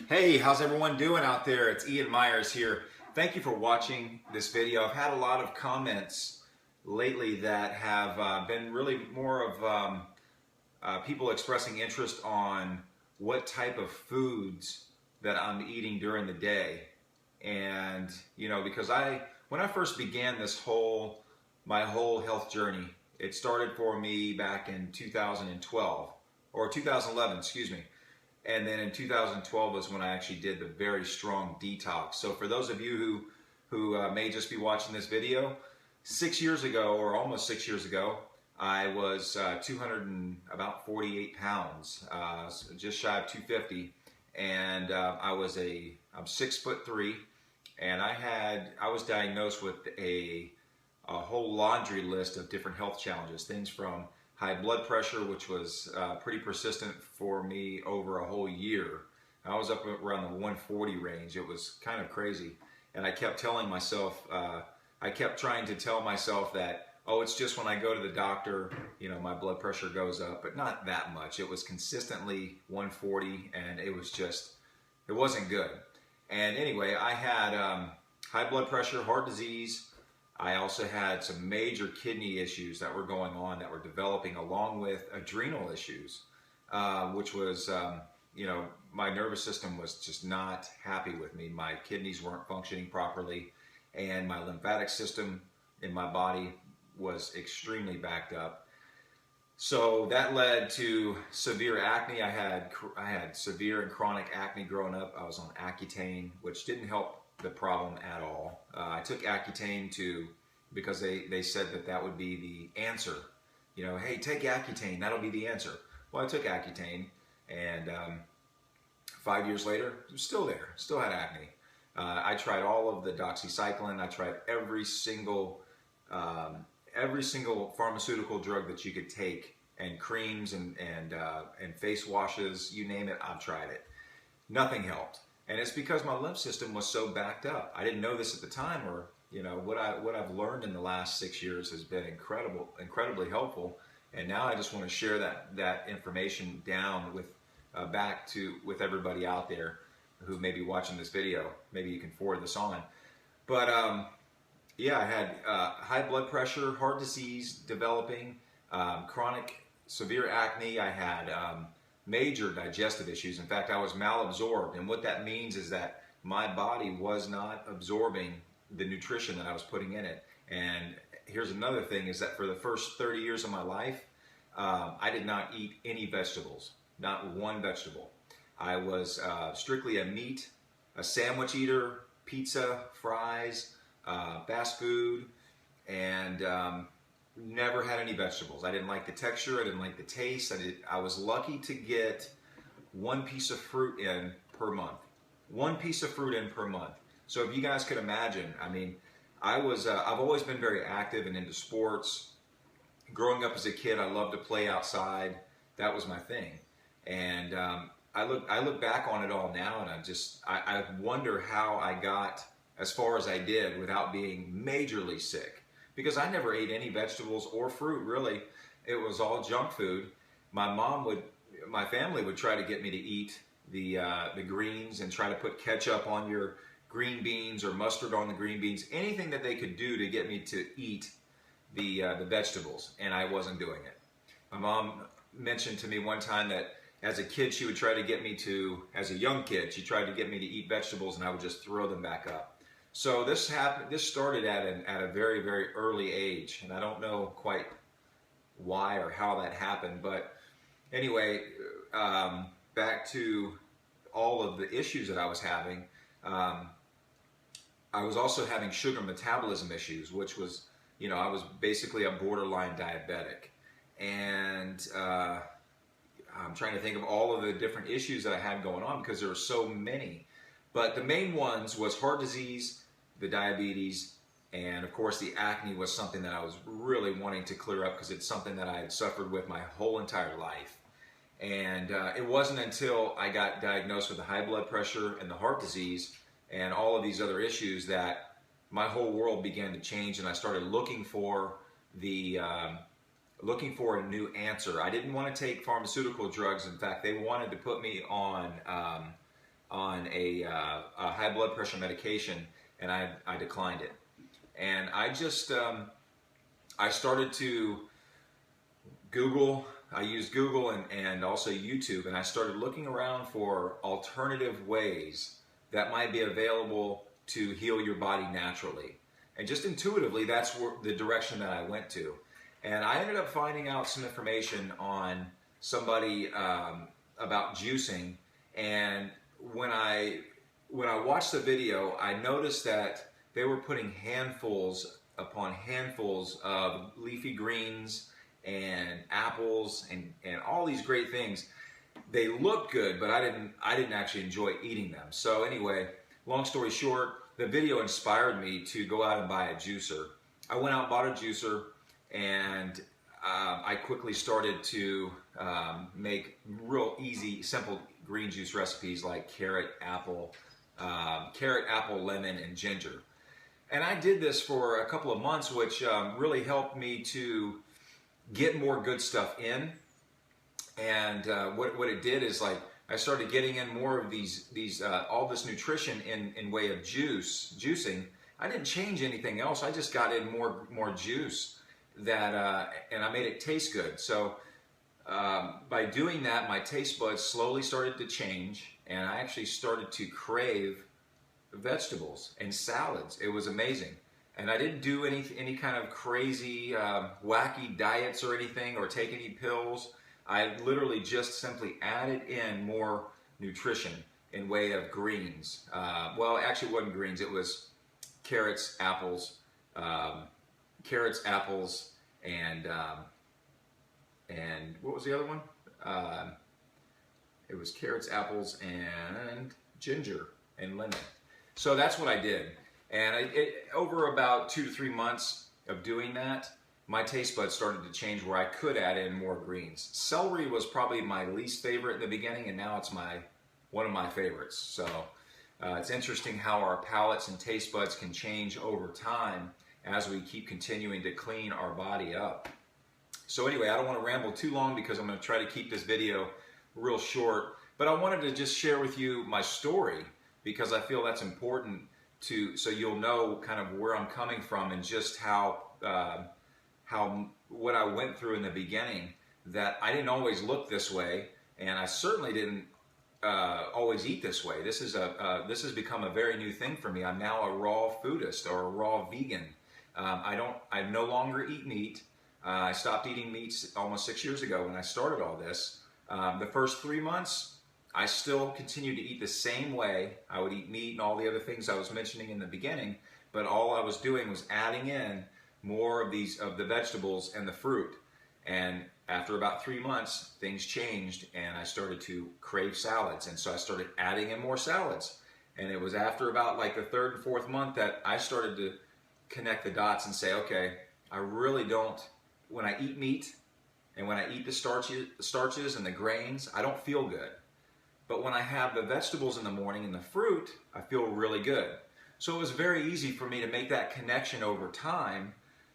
Hey, how's everyone doing out there? It's Ian Myers here. Thank you for watching this video. I've had a lot of comments lately that have been really more of people expressing interest on what type of foods that I'm eating during the day. And, because when I first began my whole health journey, it started for me back in 2012, or 2011, excuse me. And then in 2012 was when I actually did the very strong detox. So for those of you who may just be watching this video, 6 years ago, or almost 6 years ago, I was 248 pounds, so just shy of 250, and I'm 6'3", and I was diagnosed with a whole laundry list of different health challenges, things from high blood pressure, which was pretty persistent for me over a whole year. I was up around the 140 range. It was kind of crazy. And I kept telling myself, I kept trying to tell myself that, oh, it's just when I go to the doctor, my blood pressure goes up, but not that much. It was consistently 140, and it wasn't good. And anyway, I had high blood pressure, heart disease. I also had some major kidney issues that were going on, that were developing, along with adrenal issues, which was, my nervous system was just not happy with me. My kidneys weren't functioning properly, and my lymphatic system in my body was extremely backed up. So that led to severe acne. I had severe and chronic acne growing up. I was on Accutane, which didn't help the problem at all. I took Accutane because they said that would be the answer. Hey, take Accutane, that'll be the answer. Well, I took Accutane, and 5 years later, it was still there, still had acne. I tried all of the doxycycline. I tried every single pharmaceutical drug that you could take, and creams and face washes, you name it, I've tried it. Nothing helped. And it's because my lymph system was so backed up. I didn't know this at the time, or what I've learned in the last 6 years has been incredibly helpful. And now I just want to share that information down with everybody out there who may be watching this video. Maybe you can forward this on. But yeah, I had high blood pressure, heart disease developing, chronic severe acne. I had major digestive issues. In fact, I was malabsorbed, and what that means is that my body was not absorbing the nutrition that I was putting in it. And here's another thing, is that for the first 30 years of my life, I did not eat any vegetables, not one vegetable. I was strictly a sandwich eater, pizza, fries, fast food, and never had any vegetables. I didn't like the texture, I didn't like the taste. I was lucky to get one piece of fruit in per month. One piece of fruit in per month. So if you guys could imagine, I've always been very active and into sports. Growing up as a kid, I loved to play outside. That was my thing. And I look back on it all now, and I wonder how I got as far as I did without being majorly sick. Because I never ate any vegetables or fruit, really. It was all junk food. My family would try to get me to eat the greens and try to put ketchup on your green beans or mustard on the green beans, anything that they could do to get me to eat the vegetables, and I wasn't doing it. My mom mentioned to me one time that as a kid, she would try to get me to, as a young kid, she tried to get me to eat vegetables, and I would just throw them back up. So this started at a very, very early age, and I don't know quite why or how that happened, but anyway, back to all of the issues that I was having. I was also having sugar metabolism issues, which was, I was basically a borderline diabetic. And I'm trying to think of all of the different issues that I had going on, because there were so many. But the main ones was heart disease, the diabetes, and of course the acne was something that I was really wanting to clear up, because it's something that I had suffered with my whole entire life. And it wasn't until I got diagnosed with the high blood pressure and the heart disease and all of these other issues that my whole world began to change, and I started looking for a new answer. I didn't want to take pharmaceutical drugs. In fact, they wanted to put me on on a high blood pressure medication, and I declined it. And I just I started to Google. I used Google and also YouTube, and I started looking around for alternative ways that might be available to heal your body naturally. And just intuitively, that's the direction that I went to. And I ended up finding out some information on somebody about juicing. And when I watched the video, I noticed that they were putting handfuls upon handfuls of leafy greens and apples and all these great things. They looked good, but I didn't actually enjoy eating them. So anyway, long story short, the video inspired me to go out and buy a juicer. I went out and bought a juicer, and I quickly started to make real easy, simple green juice recipes like carrot, apple, lemon, and ginger. And I did this for a couple of months, which really helped me to get more good stuff in. And what it did is, like, I started getting in more of these all this nutrition in way of juicing. I didn't change anything else. I just got in more juice that and I made it taste good. So by doing that, my taste buds slowly started to change, and I actually started to crave vegetables and salads. It was amazing. And I didn't do any kind of crazy wacky diets or anything, or take any pills. I literally just simply added in more nutrition in way of greens. Well, actually it wasn't greens, it was carrots, apples, and what was the other one? It was carrots, apples, and ginger and lemon. So that's what I did. And over about 2 to 3 months of doing that, my taste buds started to change where I could add in more greens. Celery was probably my least favorite in the beginning, and now it's one of my favorites. So it's interesting how our palates and taste buds can change over time as we keep continuing to clean our body up. So anyway, I don't want to ramble too long because I'm going to try to keep this video real short, but I wanted to just share with you my story because I feel that's important so you'll know kind of where I'm coming from and just how what I went through in the beginning, that I didn't always look this way, and I certainly didn't always eat this way. This has become a very new thing for me. I'm now a raw foodist or a raw vegan. I no longer eat meat. I stopped eating meats almost 6 years ago when I started all this. The first 3 months, I still continued to eat the same way. I would eat meat and all the other things I was mentioning in the beginning, but all I was doing was adding in more of the vegetables and the fruit. And after about 3 months, things changed, and I started to crave salads, and so I started adding in more salads. And it was after about like the 3rd and 4th month that I started to connect the dots and say, okay, I really don't, when I eat meat and when I eat the starches and the grains, I don't feel good. But when I have the vegetables in the morning and the fruit, I feel really good. So it was very easy for me to make that connection over time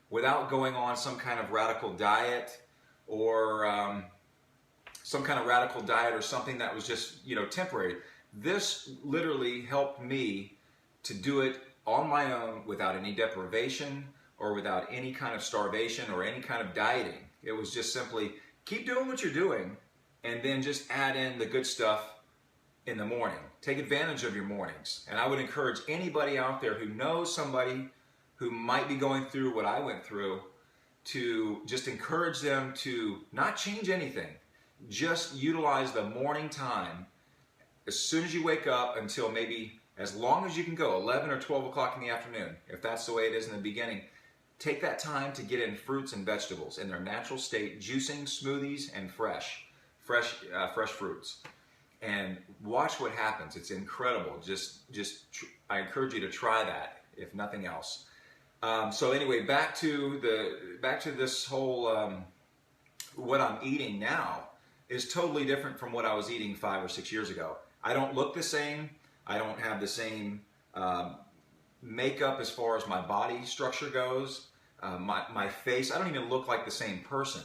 without going on some kind of radical diet or something that was just, temporary. This literally helped me to do it on my own without any deprivation or without any kind of starvation or any kind of dieting. It was just simply keep doing what you're doing and then just add in the good stuff in the morning. Take advantage of your mornings. And I would encourage anybody out there who knows somebody who might be going through what I went through to just encourage them to not change anything. Just utilize the morning time as soon as you wake up until maybe as long as you can go, 11 or 12 o'clock in the afternoon, if that's the way it is in the beginning. Take that time to get in fruits and vegetables in their natural state, juicing, smoothies, and fresh fruits. And watch what happens. It's incredible. I encourage you to try that, if nothing else. So anyway, back to this whole what I'm eating now is totally different from what I was eating 5 or 6 years ago. I don't look the same. I don't have the same makeup as far as my body structure goes. My face, I don't even look like the same person.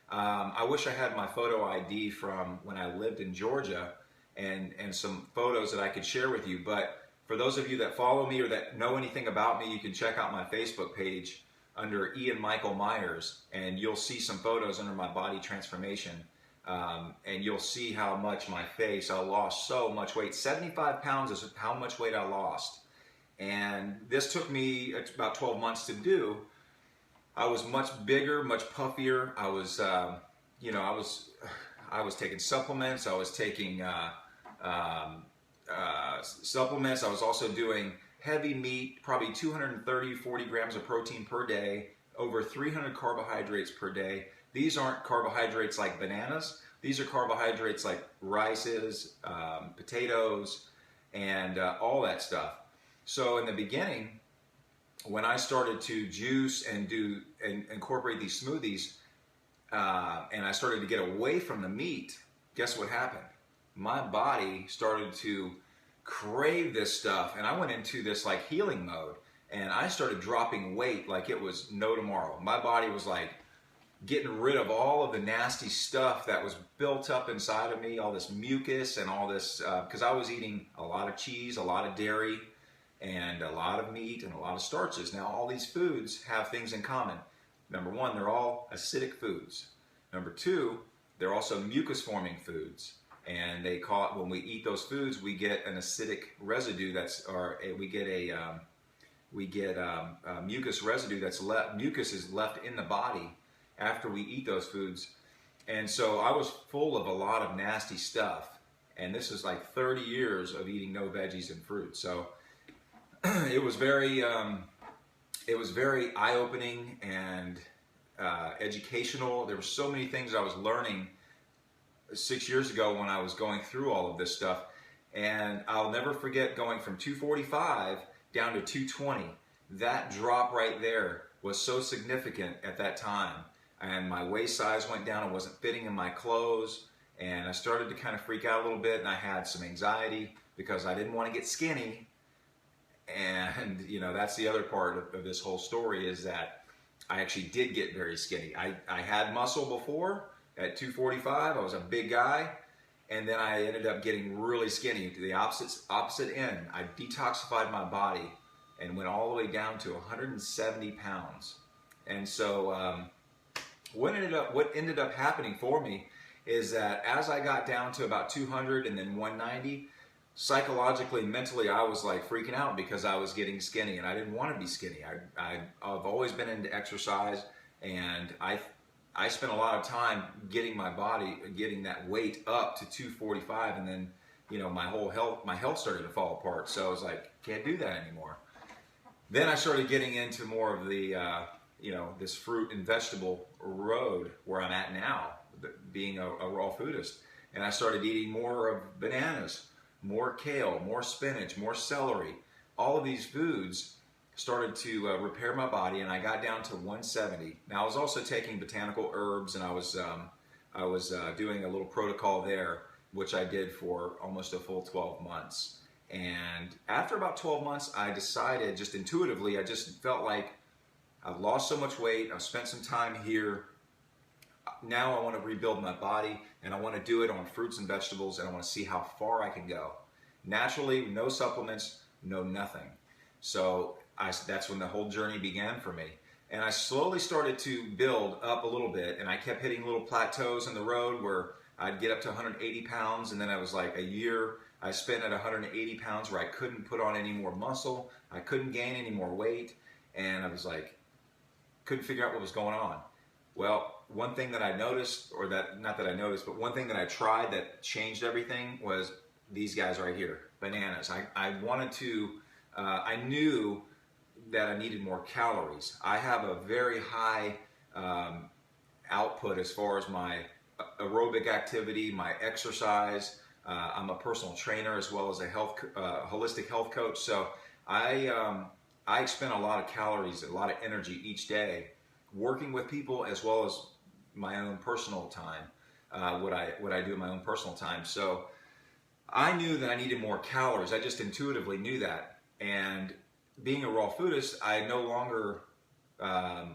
I wish I had my photo ID from when I lived in Georgia and some photos that I could share with you. But for those of you that follow me or that know anything about me, you can check out my Facebook page under Ian Michael Myers, and you'll see some photos under my body transformation. And you'll see how much my face, I lost so much weight. 75 pounds is how much weight I lost. And this took me about 12 months to do. I was much bigger, much puffier. I was, I was taking supplements. I was taking supplements. I was also doing heavy meat, probably 230, 40 grams of protein per day, over 300 carbohydrates per day. These aren't carbohydrates like bananas. These are carbohydrates like rices, potatoes, and all that stuff. So in the beginning, when I started to juice and incorporate these smoothies, and I started to get away from the meat, guess what happened? My body started to crave this stuff, and I went into this like healing mode, and I started dropping weight like it was no tomorrow. My body was like getting rid of all of the nasty stuff that was built up inside of me, all this mucus and all this, because I was eating a lot of cheese, a lot of dairy, and a lot of meat and a lot of starches. Now all these foods have things in common. Number one, they're all acidic foods. Number two, they're also mucus forming foods. And they call it, when we eat those foods, we get an acidic residue we get mucus residue that's left. Mucus is left in the body after we eat those foods. And so I was full of a lot of nasty stuff. And this is like 30 years of eating no veggies and fruit. So it was very eye-opening and educational. There were so many things I was learning 6 years ago when I was going through all of this stuff. And I'll never forget going from 245 down to 220. That drop right there was so significant at that time. And my waist size went down. It wasn't fitting in my clothes. And I started to kind of freak out a little bit, and I had some anxiety because I didn't want to get skinny. And, you know, that's the other part of this whole story, is that I actually did get very skinny. I had muscle before at 245. I was a big guy. And then I ended up getting really skinny to the opposite end. I detoxified my body and went all the way down to 170 pounds. And so what ended up happening for me is that as I got down to about 200 and then 190, psychologically, mentally, I was like freaking out because I was getting skinny, and I didn't want to be skinny. I've always been into exercise, and I spent a lot of time getting my body, getting that weight up to 245, and then, you know, my health started to fall apart. So I was like, can't do that anymore. Then I started getting into more of the, this fruit and vegetable road where I'm at now, being a raw foodist. And I started eating more of bananas, more kale, more spinach, more celery. All of these foods started to repair my body, and I got down to 170. Now I was also taking botanical herbs, and I was doing a little protocol there, which I did for almost a full 12 months. And after about 12 months, I decided, just intuitively, I just felt like I've lost so much weight. I've spent some time here. Now I want to rebuild my body, and I want to do it on fruits and vegetables, and I want to see how far I can go. Naturally, no supplements, no nothing. So that's when the whole journey began for me. And I slowly started to build up a little bit, and I kept hitting little plateaus in the road where I'd get up to 180 pounds, and then I was like, a year I spent at 180 pounds where I couldn't put on any more muscle, I couldn't gain any more weight, and I was like, couldn't figure out what was going on. Well, one thing that I noticed, or that, not that I noticed, but one thing that I tried that changed everything was these guys right here, bananas. I wanted to, I knew that I needed more calories. I have a very high output as far as my aerobic activity, my exercise. I'm a personal trainer as well as a holistic health coach. So I expend a lot of calories, a lot of energy each day working with people as well as my own personal time, what I do in my own personal time. So I knew that I needed more calories. I just intuitively knew that. And being a raw foodist, I no longer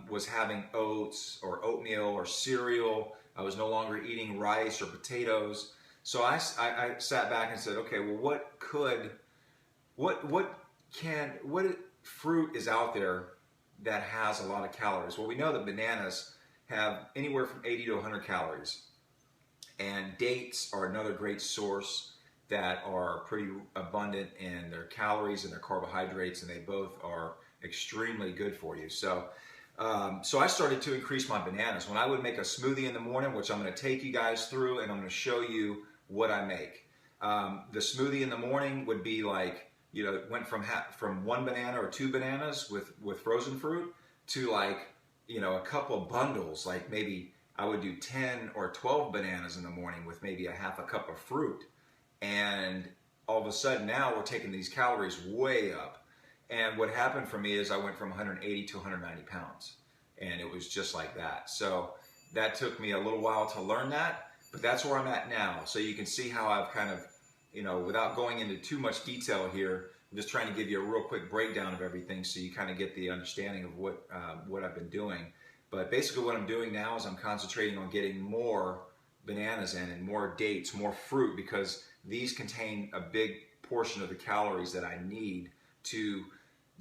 was having oats or oatmeal or cereal. I was no longer eating rice or potatoes. So I sat back and said, okay, well, what fruit is out there that has a lot of calories? Well, we know that bananas have anywhere from 80 to 100 calories. And dates are another great source that are pretty abundant in their calories and their carbohydrates, and they both are extremely good for you. So I started to increase my bananas. When I would make a smoothie in the morning, which I'm going to take you guys through, and I'm going to show you what I make. The smoothie in the morning would be like, it went from one banana or two bananas with frozen fruit to like, a couple of bundles, like maybe I would do 10 or 12 bananas in the morning with maybe a half a cup of fruit. And all of a sudden now we're taking these calories way up. And what happened for me is I went from 180 to 190 pounds. And it was just like that. So that took me a little while to learn that, but that's where I'm at now. So you can see how I've kind of, without going into too much detail here, I'm just trying to give you a real quick breakdown of everything so you kind of get the understanding of what I've been doing. But basically what I'm doing now is I'm concentrating on getting more bananas in and more dates, more fruit, because these contain a big portion of the calories that I need to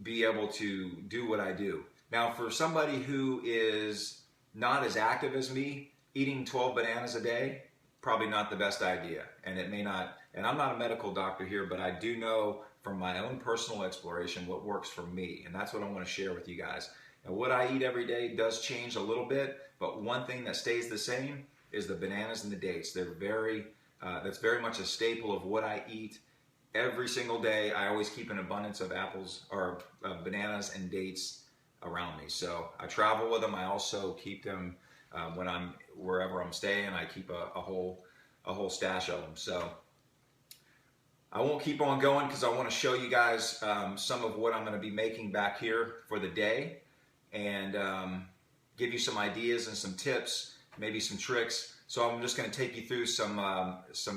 be able to do what I do. Now, for somebody who is not as active as me, eating 12 bananas a day, probably not the best idea. And it may not, and I'm not a medical doctor here, but I do know from my own personal exploration what works for me. And that's what I want to share with you guys. And what I eat every day does change a little bit, but one thing that stays the same is the bananas and the dates. They're that's very much a staple of what I eat every single day. I always keep an abundance of apples or bananas and dates around me. So I travel with them. I also keep them when I'm wherever I'm staying. I keep a whole stash of them. So I won't keep on going because I want to show you guys some of what I'm going to be making back here for the day, and give you some ideas and some tips, maybe some tricks. So I'm just going to take you through some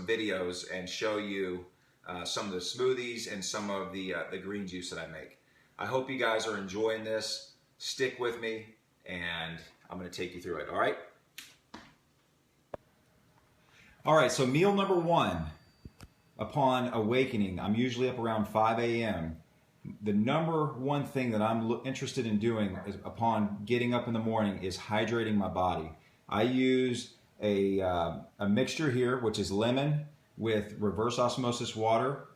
videos and show you some of the smoothies and some of the green juice that I make. I hope you guys are enjoying this. Stick with me, and I'm going to take you through it. All right? All right, so meal number one. Upon awakening, I'm usually up around 5 a.m. The number one thing that I'm interested in doing is, upon getting up in the morning, is hydrating my body. I use a mixture here, which is lemon with reverse osmosis water,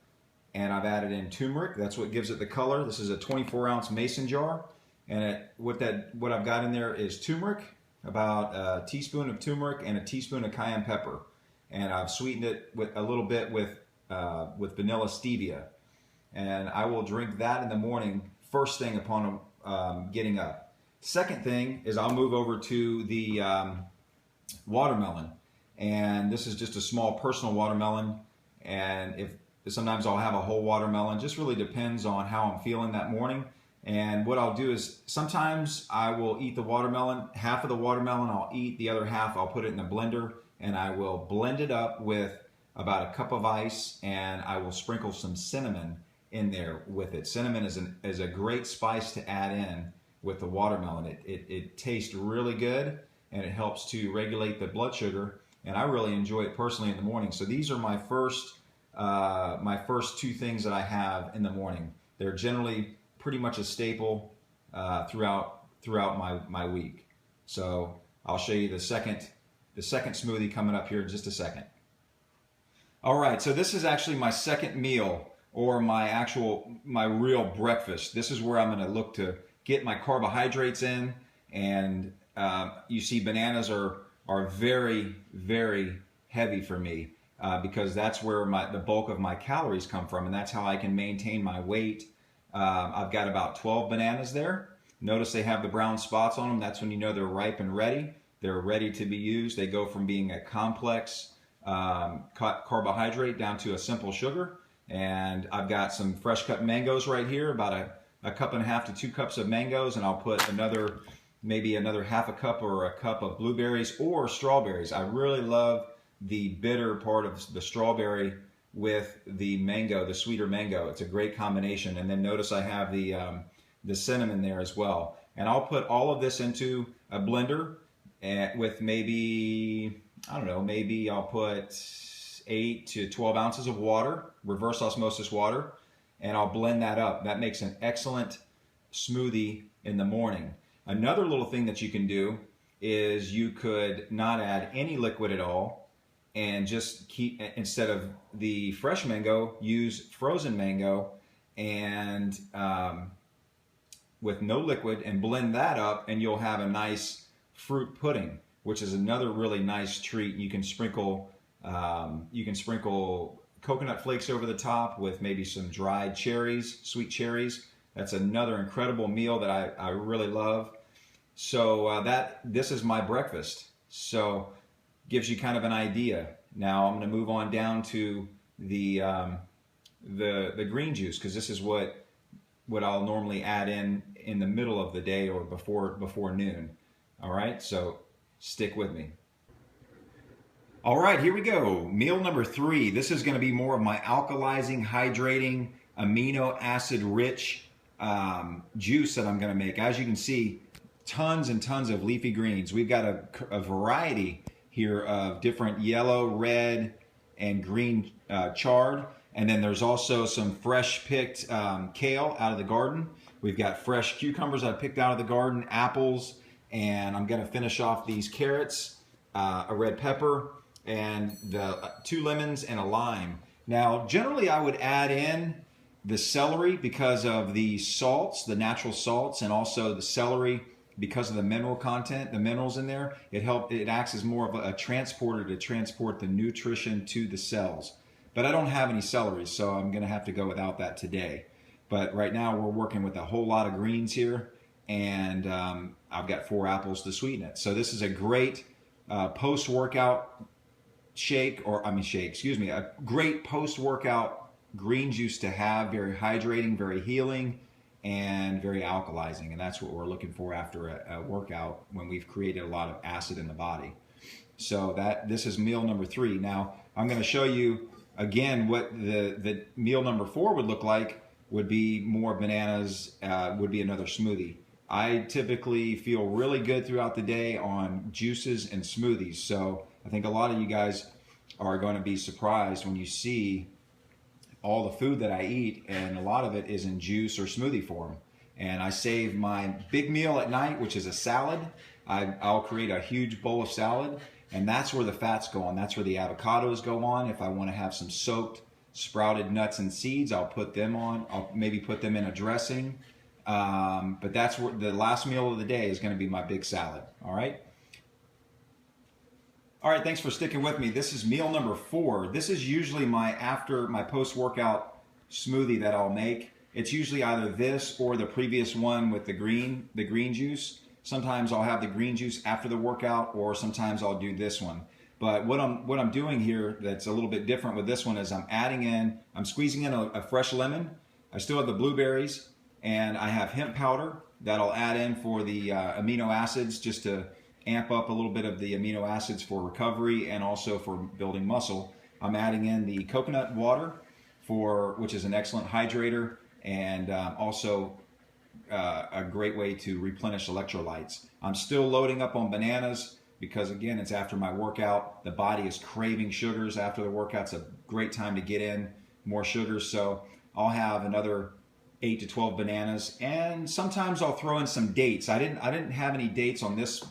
and I've added in turmeric. That's what gives it the color. This is a 24-ounce mason jar, and what I've got in there is turmeric, about a teaspoon of turmeric and a teaspoon of cayenne pepper, and I've sweetened it with a little bit with vanilla stevia, and I will drink that in the morning first thing upon getting up. Second thing is I'll move over to the watermelon, and this is just a small personal watermelon, and sometimes I'll have a whole watermelon. Just really depends on how I'm feeling that morning. And what I'll do is sometimes I will eat the watermelon, half of the watermelon I'll eat, the other half I'll put it in a blender, and I will blend it up with about a cup of ice, and I will sprinkle some cinnamon in there with it. Cinnamon is a great spice to add in with the watermelon. It tastes really good, and it helps to regulate the blood sugar, and I really enjoy it personally in the morning. So these are my first two things that I have in the morning. They're generally pretty much a staple throughout my week. So I'll show you the second smoothie coming up here in just a second. All right, so this is actually my second meal, or my real breakfast. This is where I'm going to look to get my carbohydrates in, and you see bananas are very, very heavy for me because that's where the bulk of my calories come from, and that's how I can maintain my weight. I've got about 12 bananas there. Notice they have the brown spots on them. That's when you know they're ripe and ready. They're ready to be used. They go from being a complex carbohydrate down to a simple sugar. And I've got some fresh cut mangoes right here, about a cup and a half to 2 cups of mangoes, and I'll put maybe another half a cup or a cup of blueberries or strawberries. I really love the bitter part of the strawberry with the mango, the sweeter mango. It's a great combination. And then notice I have the cinnamon there as well. And I'll put all of this into a blender with maybe, I don't know, maybe I'll put 8 to 12 ounces of water, reverse osmosis water, and I'll blend that up. That makes an excellent smoothie in the morning. Another little thing that you can do is you could not add any liquid at all and just keep, instead of the fresh mango, use frozen mango and with no liquid, and blend that up, and you'll have a nice fruit pudding, which is another really nice treat. You can sprinkle coconut flakes over the top with maybe some dried cherries, sweet cherries. That's another incredible meal that I really love. So this is my breakfast. So gives you kind of an idea. Now I'm going to move on down to the green juice, because this is what I'll normally add in the middle of the day or before noon. All right, so stick with me. All right, here we go. Meal number 3. This is going to be more of my alkalizing, hydrating, amino acid rich juice that I'm going to make. As you can see, tons and tons of leafy greens. We've got a variety here of different yellow, red, and green chard. And then there's also some fresh picked kale out of the garden. We've got fresh cucumbers I picked out of the garden, apples, and I'm going to finish off these carrots, a red pepper, and the 2 lemons and a lime. Now, generally I would add in the celery because of the salts, the natural salts, and also the celery because of the mineral content, the minerals in there. It acts as more of a transporter to transport the nutrition to the cells. But I don't have any celery, so I'm going to have to go without that today. But right now we're working with a whole lot of greens here, and I've got 4 apples to sweeten it. So this is a great post-workout a great post-workout green juice to have. Very hydrating, very healing, and very alkalizing. And that's what we're looking for after a workout when we've created a lot of acid in the body. So this is meal number 3. Now I'm going to show you again what the meal number 4 would look like. Would be more bananas, would be another smoothie. I typically feel really good throughout the day on juices and smoothies. So I think a lot of you guys are going to be surprised when you see all the food that I eat, and a lot of it is in juice or smoothie form. And I save my big meal at night, which is a salad. I'll create a huge bowl of salad, and that's where the fats go on. That's where the avocados go on. If I want to have some soaked sprouted nuts and seeds, I'll put them on. I'll maybe put them in a dressing. But that's where the last meal of the day is going to be my big salad. All right. All right, thanks for sticking with me. This is meal number 4. This is usually after my post-workout smoothie that I'll make. It's usually either this or the previous one with the green juice. Sometimes I'll have the green juice after the workout, or sometimes I'll do this one. But what I'm doing here that's a little bit different with this one is I'm squeezing in a fresh lemon. I still have the blueberries, and I have hemp powder that I'll add in for the amino acids, just to amp up a little bit of the amino acids for recovery and also for building muscle. I'm adding in the coconut water, which is an excellent hydrator, and also a great way to replenish electrolytes. I'm still loading up on bananas, because again, it's after my workout. The body is craving sugars after the workout. It's a great time to get in more sugars. So I'll have another 8 to 12 bananas, and sometimes I'll throw in some dates. I didn't have any dates on this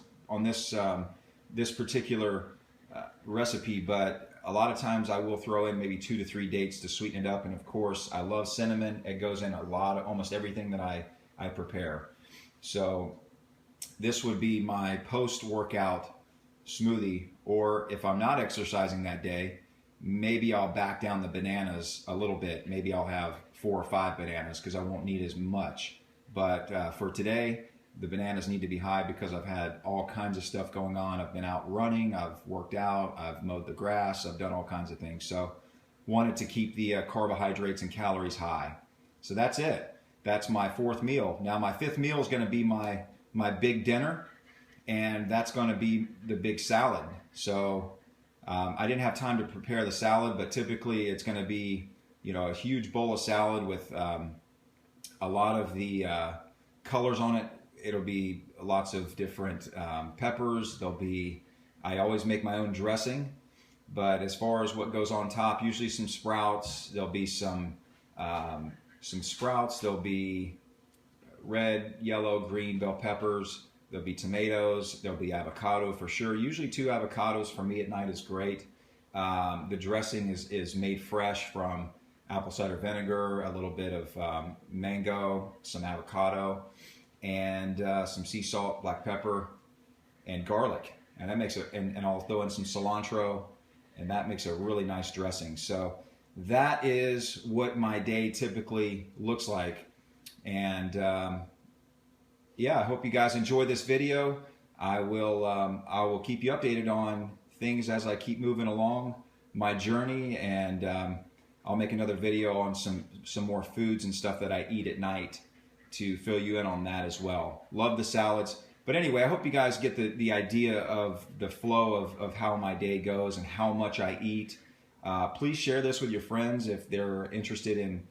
particular recipe, but a lot of times I will throw in maybe 2 to 3 dates to sweeten it up. And of course, I love cinnamon. It goes in almost everything that I prepare. So this would be my post-workout smoothie. Or if I'm not exercising that day, maybe I'll back down the bananas a little bit. Maybe I'll have 4 or 5 bananas because I won't need as much. But for today, the bananas need to be high because I've had all kinds of stuff going on. I've been out running, I've worked out, I've mowed the grass, I've done all kinds of things. So wanted to keep the carbohydrates and calories high. So that's it. That's my 4th meal. Now my 5th meal is going to be my big dinner, and that's going to be the big salad. So I didn't have time to prepare the salad, but typically it's going to be, a huge bowl of salad with a lot of the colors on it. It'll be lots of different peppers. I always make my own dressing, But as far as what goes on top, usually some sprouts. There'll be some sprouts. There'll be red, yellow, green bell peppers. There'll be tomatoes. There'll be avocado for sure. Usually 2 avocados for me at night is great. The dressing is made fresh from apple cider vinegar, a little bit of mango, some avocado, and some sea salt, black pepper, and garlic. And that makes it, and I'll throw in some cilantro, and that makes a really nice dressing. So that is what my day typically looks like. And yeah, I hope you guys enjoyed this video. I will keep you updated on things as I keep moving along my journey, and I'll make another video on some more foods and stuff that I eat at night to fill you in on that as well. Love the salads. But anyway, I hope you guys get the idea of the flow of how my day goes and how much I eat. Please share this with your friends if they're interested in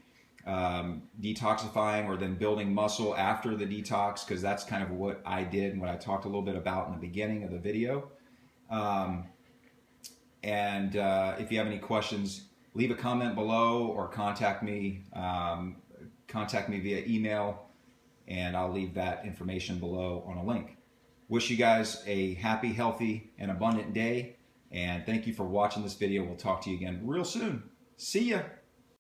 detoxifying or then building muscle after the detox, because that's kind of what I did and what I talked a little bit about in the beginning of the video. If you have any questions, leave a comment below or contact me via email, and I'll leave that information below on a link. Wish you guys a happy, healthy, and abundant day, and thank you for watching this video. We'll talk to you again real soon. See ya!